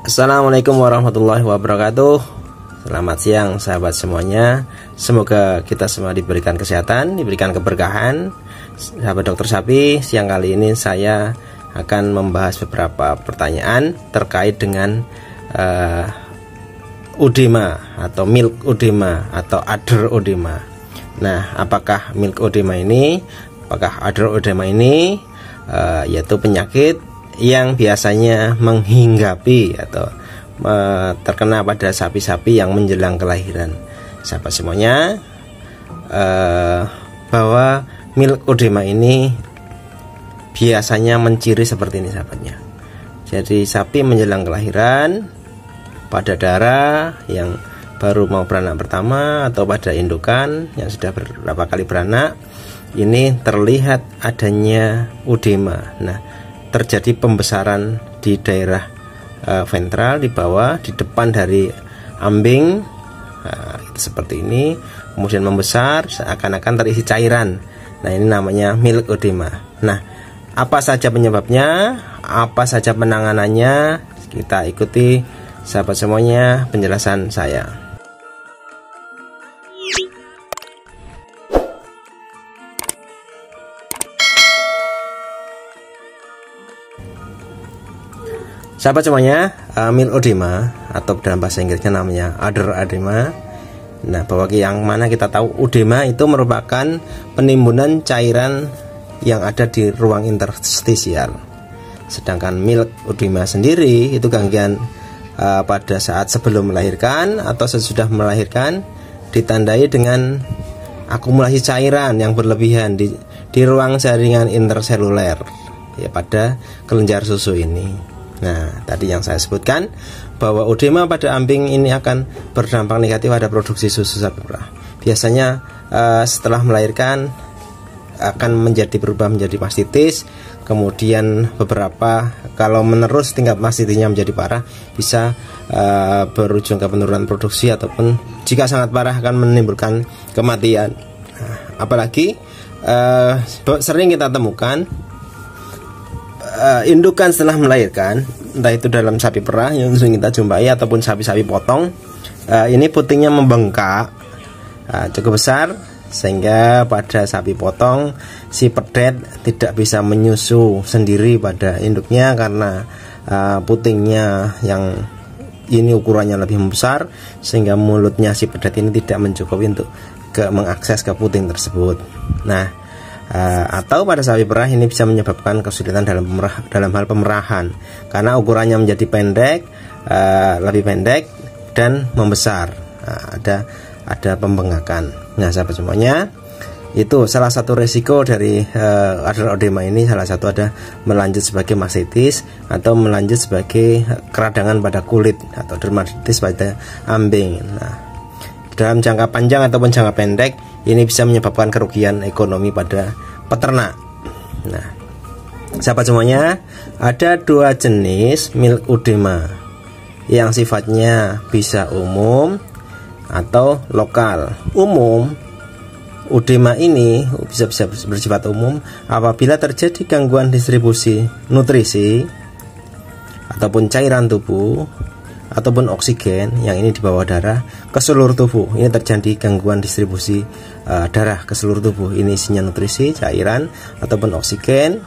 Assalamualaikum warahmatullahi wabarakatuh. Selamat siang sahabat semuanya. Semoga kita semua diberikan kesehatan, diberikan keberkahan. Sahabat dokter sapi, siang kali ini saya akan membahas beberapa pertanyaan terkait dengan udema atau milk udema atau udder udema. Nah, apakah milk udema ini, apakah udder udema ini yaitu penyakit yang biasanya menghinggapi atau terkena pada sapi-sapi yang menjelang kelahiran. Sahabat semuanya, bahwa milk udema ini biasanya menciri seperti ini sahabatnya. Jadi sapi menjelang kelahiran, pada darah yang baru mau beranak pertama atau pada indukan yang sudah beberapa kali beranak, ini terlihat adanya udema. Nah, terjadi pembesaran di daerah ventral di bawah, di depan dari ambing, itu seperti ini, kemudian membesar seakan-akan terisi cairan. Nah, ini namanya milk udema. Nah, apa saja penyebabnya, apa saja penanganannya, kita ikuti sahabat semuanya penjelasan saya. Sahabat semuanya, milk udema atau dalam bahasa Inggrisnya namanya udder udema. Nah, bahwa yang mana kita tahu udema itu merupakan penimbunan cairan yang ada di ruang interstisial. Sedangkan milk udema sendiri itu gangguan pada saat sebelum melahirkan atau sesudah melahirkan, ditandai dengan akumulasi cairan yang berlebihan di ruang jaringan interseluler, ya, pada kelenjar susu ini. Nah, tadi yang saya sebutkan bahwa udema pada ambing ini akan berdampak negatif pada produksi susu sapi perah. Biasanya setelah melahirkan akan berubah menjadi mastitis. Kemudian beberapa, kalau menerus tingkat mastitisnya menjadi parah, bisa berujung ke penurunan produksi ataupun jika sangat parah akan menimbulkan kematian. Nah, apalagi sering kita temukan indukan setelah melahirkan, entah itu dalam sapi perah yang sering kita jumpai ataupun sapi-sapi potong, ini putingnya membengkak cukup besar, sehingga pada sapi potong si pedet tidak bisa menyusu sendiri pada induknya karena putingnya yang ini ukurannya lebih besar, sehingga mulutnya si pedet ini tidak mencukupi untuk mengakses ke puting tersebut. Nah, atau pada sapi perah ini bisa menyebabkan kesulitan dalam hal pemerahan karena ukurannya menjadi pendek, lebih pendek dan membesar. Ada pembengkakan. Nah, sahabat semuanya, itu salah satu resiko dari udder udema ini. Salah satu ada melanjut sebagai mastitis atau melanjut sebagai keradangan pada kulit atau dermatitis pada ambing. Nah, dalam jangka panjang ataupun jangka pendek ini bisa menyebabkan kerugian ekonomi pada peternak. Nah, sahabat semuanya, ada dua jenis milk udema yang sifatnya bisa umum atau lokal. Umum, udema ini bisa bersifat umum apabila terjadi gangguan distribusi nutrisi ataupun cairan tubuh ataupun oksigen yang ini di bawah darah ke seluruh tubuh. Ini terjadi gangguan distribusi darah ke seluruh tubuh. Ini isinya nutrisi, cairan ataupun oksigen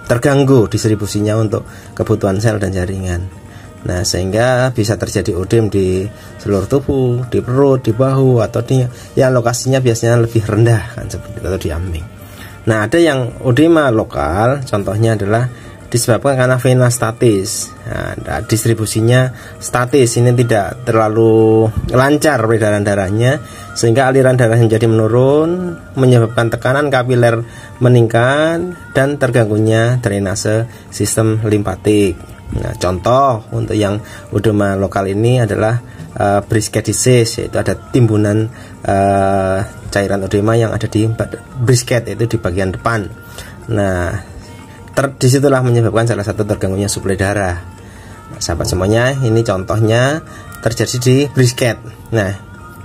terganggu distribusinya untuk kebutuhan sel dan jaringan. Nah, sehingga bisa terjadi udem di seluruh tubuh, di perut, di bahu, atau di yang lokasinya biasanya lebih rendah kan, seperti itu, atau di ambing. Nah, ada yang udema lokal, contohnya adalah disebabkan karena vena statis. Nah, distribusinya statis, ini tidak terlalu lancar peredaran darahnya, sehingga aliran darah menjadi menurun, menyebabkan tekanan kapiler meningkat dan terganggunya drainase sistem limpatik. Nah, contoh untuk yang udema lokal ini adalah brisket disease, yaitu ada timbunan cairan udema yang ada di brisket, yaitu di bagian depan. Nah, disitulah menyebabkan salah satu terganggunya suplai darah. Nah, sahabat semuanya, ini contohnya terjadi di brisket. Nah,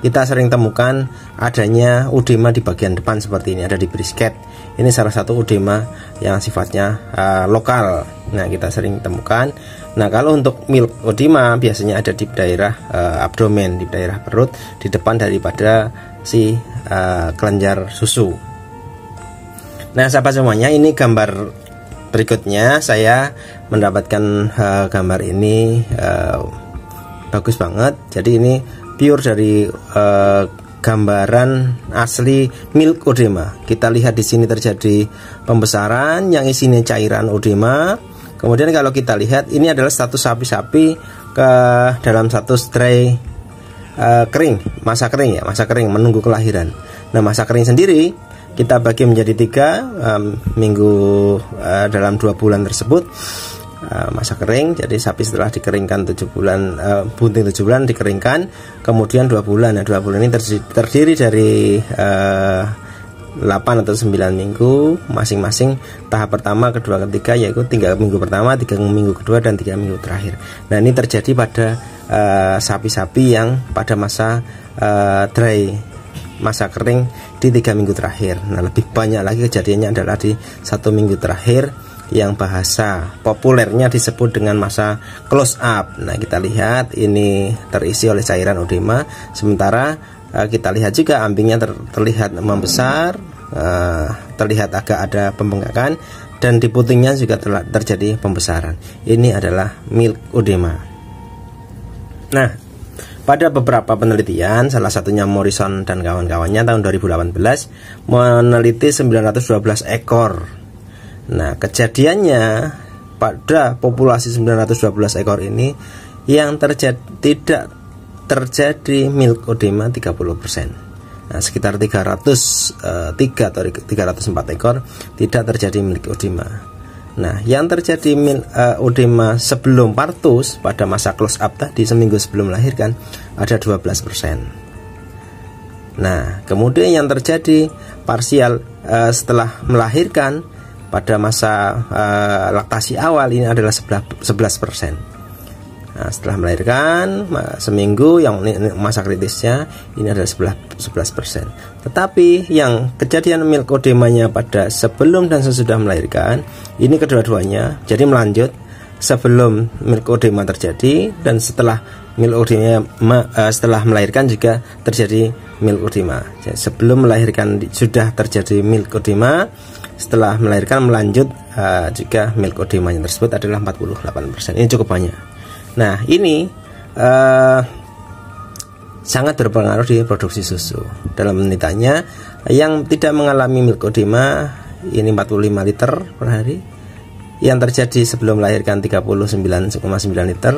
kita sering temukan adanya udema di bagian depan seperti ini, ada di brisket. Ini salah satu udema yang sifatnya lokal. Nah, kita sering temukan. Nah, kalau untuk milk edema biasanya ada di daerah abdomen, di daerah perut, di depan daripada si kelenjar susu. Nah, sahabat semuanya, ini gambar berikutnya. Saya mendapatkan gambar ini bagus banget. Jadi ini pure dari gambaran asli milk edema. Kita lihat di sini terjadi pembesaran yang isinya cairan edema. Kemudian kalau kita lihat ini adalah status sapi-sapi ke dalam status tray kering, masa kering ya, masa kering menunggu kelahiran. Nah, masa kering sendiri kita bagi menjadi 3 minggu dalam 2 bulan tersebut. Masa kering, jadi sapi setelah dikeringkan 7 bulan, bunting 7 bulan dikeringkan, kemudian 2 bulan. Nah, 2 bulan ini terdiri dari 8 atau 9 minggu masing-masing. Tahap pertama, kedua, ketiga, yaitu 3 minggu pertama, 3 minggu kedua, dan 3 minggu terakhir. Nah, ini terjadi pada sapi-sapi yang pada masa dry, masa kering di 3 minggu terakhir. Nah, lebih banyak lagi kejadiannya adalah di 1 minggu terakhir, yang bahasa populernya disebut dengan masa close up. Nah, kita lihat ini terisi oleh cairan edema, sementara kita lihat juga ambingnya terlihat membesar, terlihat agak ada pembengkakan, dan di putingnya juga terjadi pembesaran. Ini adalah milk edema. Nah, pada beberapa penelitian, salah satunya Morrison dan kawan-kawannya tahun 2018 meneliti 912 ekor. Nah, kejadiannya pada populasi 912 ekor ini yang tidak terjadi milk edema 30%. Nah, sekitar 303 atau 304 ekor tidak terjadi milk edema. Nah, yang terjadi edema sebelum partus pada masa close up tadi, seminggu sebelum melahirkan, ada 12%. Nah, kemudian yang terjadi parsial setelah melahirkan pada masa laktasi awal ini adalah 11%. Nah, setelah melahirkan seminggu, yang masa kritisnya ini adalah 11%. Tetapi yang kejadian milk edemanya pada sebelum dan sesudah melahirkan, ini kedua-duanya jadi melanjut. Sebelum milk edema terjadi dan setelah milk edema setelah melahirkan juga terjadi milk edema. Jadi, sebelum melahirkan sudah terjadi milk edema, setelah melahirkan melanjut juga milk edemanya tersebut adalah 48%. Ini cukup banyak. Nah, ini sangat berpengaruh di produksi susu. Dalam penelitiannya, yang tidak mengalami milk edema ini 45 liter per hari. Yang terjadi sebelum melahirkan 39,9 liter.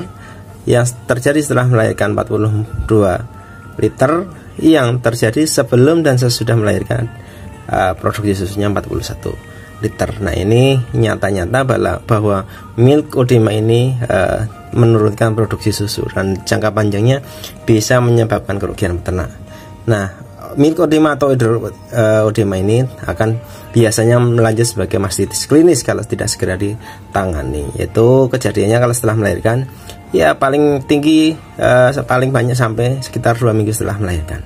Yang terjadi setelah melahirkan 42 liter. Yang terjadi sebelum dan sesudah melahirkan produksi susunya 41 liter. Nah, ini nyata-nyata bahwa milk edema ini menurunkan produksi susu dan jangka panjangnya bisa menyebabkan kerugian peternak. Nah, milk edema atau edema ini akan biasanya melanjut sebagai mastitis klinis kalau tidak segera ditangani. Yaitu kejadiannya kalau setelah melahirkan, ya paling tinggi paling banyak sampai sekitar 2 minggu setelah melahirkan.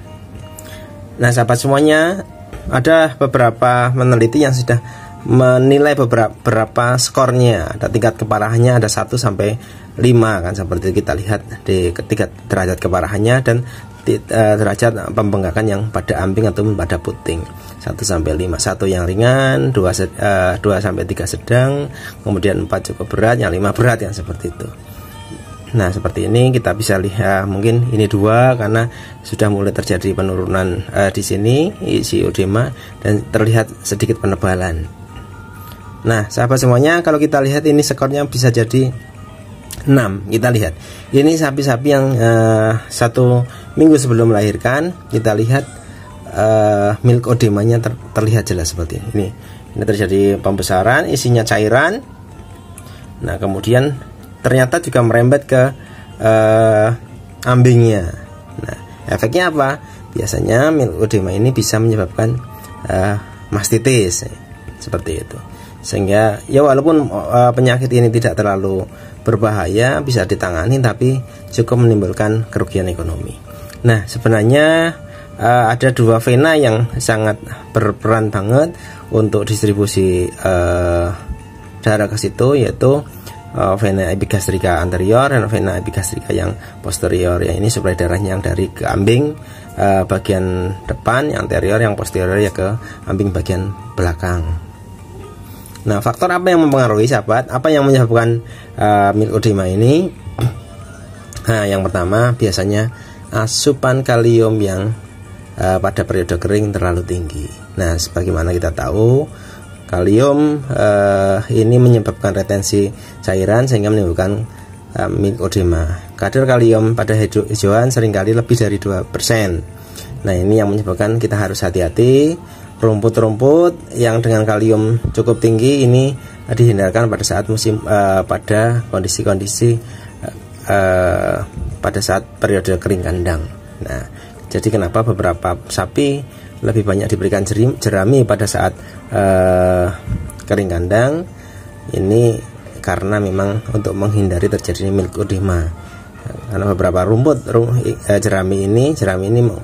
Nah, sahabat semuanya, ada beberapa peneliti yang sudah menilai beberapa skornya. Ada tingkat keparahannya, ada 1 sampai 5 kan, seperti kita lihat di tingkat derajat keparahannya dan derajat pembengkakan yang pada ambing atau pada puting. 1 sampai 5, 1 yang ringan, 2 sampai 3 sedang, kemudian 4 cukup berat, yang 5 berat, yang seperti itu. Nah, seperti ini kita bisa lihat, mungkin ini 2 karena sudah mulai terjadi penurunan di sini isi edema dan terlihat sedikit penebalan. Nah, sahabat semuanya, kalau kita lihat ini skornya bisa jadi 6. Kita lihat ini sapi-sapi yang 1 minggu sebelum melahirkan, kita lihat milk edemanya terlihat jelas seperti ini. Ini terjadi pembesaran, isinya cairan. Nah, kemudian ternyata juga merembet ke ambingnya. Nah, efeknya apa? Biasanya milk edema ini bisa menyebabkan mastitis seperti itu. Sehingga ya walaupun penyakit ini tidak terlalu berbahaya, bisa ditangani, tapi cukup menimbulkan kerugian ekonomi. Nah, sebenarnya ada dua vena yang sangat berperan banget untuk distribusi darah ke situ, yaitu vena epigastrika anterior dan vena epigastrika yang posterior. Ya, ini suplai darahnya yang dari kambing bagian depan, yang anterior, yang posterior ya ke kambing bagian belakang. Nah, faktor apa yang mempengaruhi sahabat? Apa yang menyebabkan milk edema ini? Nah, yang pertama biasanya asupan kalium yang pada periode kering terlalu tinggi. Nah, sebagaimana kita tahu, kalium ini menyebabkan retensi cairan sehingga menimbulkan milk edema. Kadar kalium pada hijauan seringkali lebih dari 2%. Nah, ini yang menyebabkan kita harus hati-hati. Rumput-rumput yang dengan kalium cukup tinggi ini dihindarkan pada saat pada kondisi-kondisi pada saat periode kering kandang. Nah, jadi kenapa beberapa sapi lebih banyak diberikan jerami pada saat kering kandang? Ini karena memang untuk menghindari terjadinya milk edema. Karena beberapa jerami ini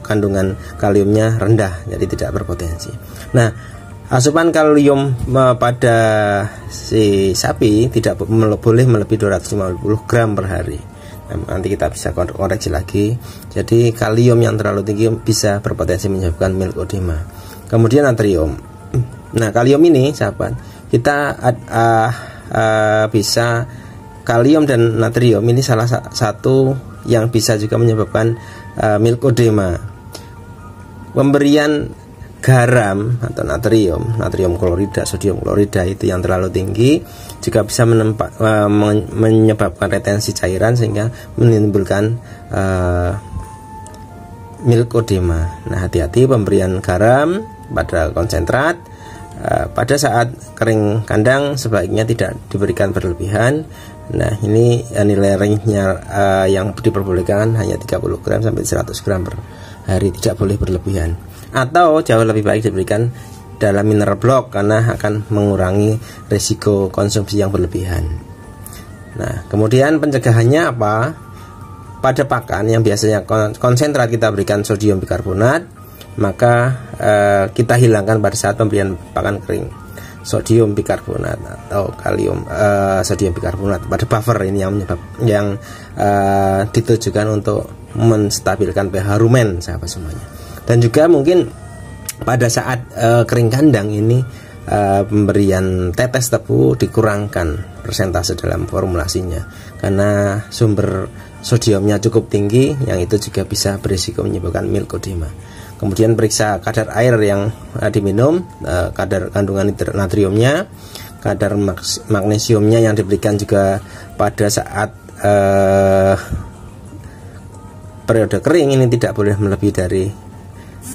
kandungan kaliumnya rendah, jadi tidak berpotensi. Nah, asupan kalium pada si sapi tidak boleh melebihi 250 gram per hari. Nah, nanti kita bisa koreksi lagi. Jadi kalium yang terlalu tinggi bisa berpotensi menyebabkan milk edema. Kemudian natrium. Nah, kalium ini sahabat, kita bisa kalium dan natrium ini salah satu yang bisa juga menyebabkan milk edema. Pemberian garam atau natrium klorida, sodium klorida itu yang terlalu tinggi juga bisa menyebabkan retensi cairan sehingga menimbulkan milk edema. Nah, hati-hati pemberian garam pada konsentrat pada saat kering kandang sebaiknya tidak diberikan berlebihan. Nah, ini nilai range-nya yang diperbolehkan hanya 30 gram sampai 100 gram per hari, tidak boleh berlebihan. Atau jauh lebih baik diberikan dalam mineral block karena akan mengurangi risiko konsumsi yang berlebihan. Nah, kemudian pencegahannya apa? Pada pakan yang biasanya konsentrat kita berikan sodium bikarbonat, maka kita hilangkan pada saat pemberian pakan kering sodium bikarbonat atau kalium sodium bikarbonat pada buffer ini yang ditujukan untuk menstabilkan pH rumen sahabat semuanya. Dan juga mungkin pada saat kering kandang ini pemberian tetes tebu dikurangkan persentase dalam formulasinya karena sumber sodiumnya cukup tinggi, yang itu juga bisa berisiko menyebabkan milk edema. Kemudian periksa kadar air yang diminum, kadar kandungan natriumnya, kadar magnesiumnya yang diberikan juga pada saat periode kering ini tidak boleh melebihi dari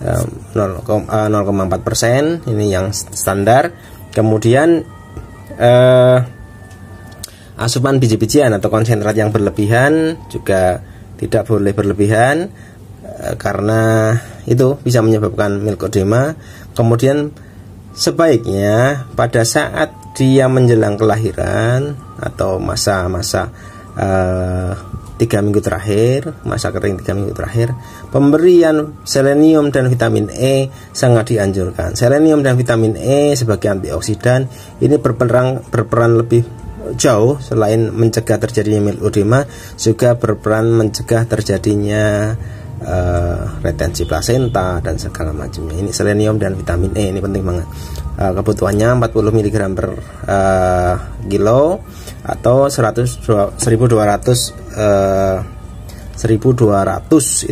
0,4%, ini yang standar. Kemudian asupan biji-bijian atau konsentrat yang berlebihan juga tidak boleh berlebihan karena itu bisa menyebabkan milk edema. Kemudian sebaiknya pada saat dia menjelang kelahiran atau masa-masa 3 minggu terakhir, masa kering 3 minggu terakhir, pemberian selenium dan vitamin E sangat dianjurkan. Selenium dan vitamin E sebagai antioksidan ini berperan lebih jauh, selain mencegah terjadinya milk edema juga berperan mencegah terjadinya retensi plasenta dan segala macamnya. Ini selenium dan vitamin E ini penting banget. Kebutuhannya 40 mg per kilo atau 1200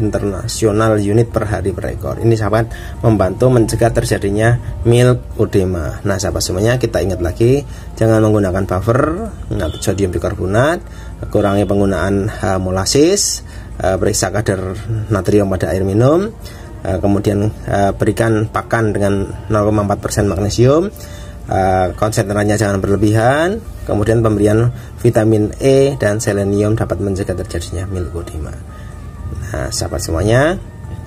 internasional unit per hari per ekor. Ini sahabat membantu mencegah terjadinya milk edema. Nah, sahabat semuanya, kita ingat lagi, jangan menggunakan buffer, sodium bikarbonat, kurangi penggunaan molasis, periksa kadar natrium pada air minum, kemudian berikan pakan dengan 0,4% magnesium, konsentratnya jangan berlebihan, kemudian pemberian vitamin E dan selenium dapat mencegah terjadinya milk edema. Nah, sahabat semuanya,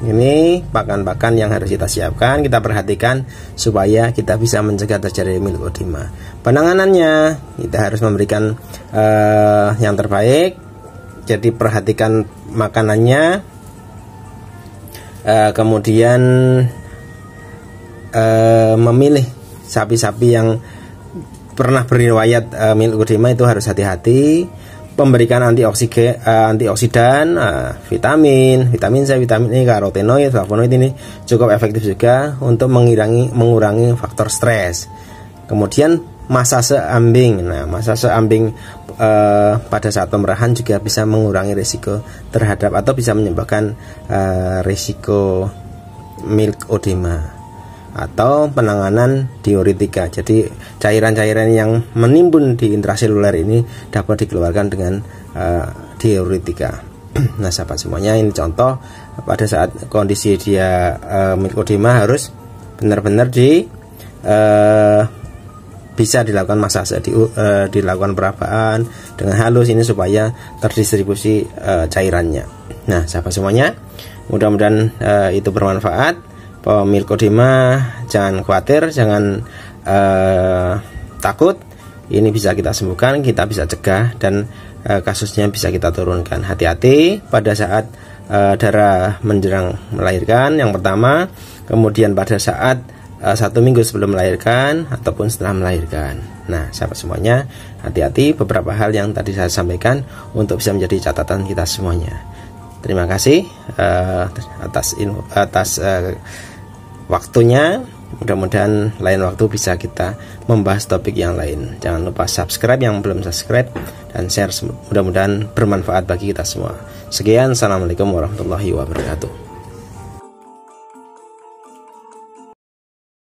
ini pakan-pakan yang harus kita siapkan, kita perhatikan supaya kita bisa mencegah terjadi milk edema. Penanganannya kita harus memberikan yang terbaik. Jadi perhatikan makanannya, kemudian memilih sapi-sapi yang pernah beriwayat milkodema itu harus hati-hati. Pemberikan antioksidan, vitamin C, vitamin E, karotenoid, flavonoid ini cukup efektif juga untuk mengurangi faktor stres. Kemudian masase ambing. Nah, masase ambing pada saat pemerahan juga bisa mengurangi risiko terhadap atau bisa menyebabkan risiko milkodema atau penanganan diuretika. Jadi cairan-cairan yang menimbun di intraseluler ini dapat dikeluarkan dengan diuretika. Nah, sahabat semuanya, ini contoh pada saat kondisi dia milkodema harus benar-benar bisa dilakukan masase, dilakukan perabaan dengan halus ini supaya terdistribusi cairannya. Nah, sahabat semuanya, mudah-mudahan itu bermanfaat. Milkodema jangan khawatir, jangan takut. Ini bisa kita sembuhkan, kita bisa cegah, dan kasusnya bisa kita turunkan. Hati-hati pada saat darah menjelang melahirkan yang pertama, kemudian pada saat 1 minggu sebelum melahirkan ataupun setelah melahirkan. Nah, sahabat semuanya, hati-hati beberapa hal yang tadi saya sampaikan untuk bisa menjadi catatan kita semuanya. Terima kasih atas waktunya. Mudah-mudahan lain waktu bisa kita membahas topik yang lain. Jangan lupa subscribe yang belum subscribe dan share, mudah-mudahan bermanfaat bagi kita semua. Sekian, assalamualaikum warahmatullahi wabarakatuh.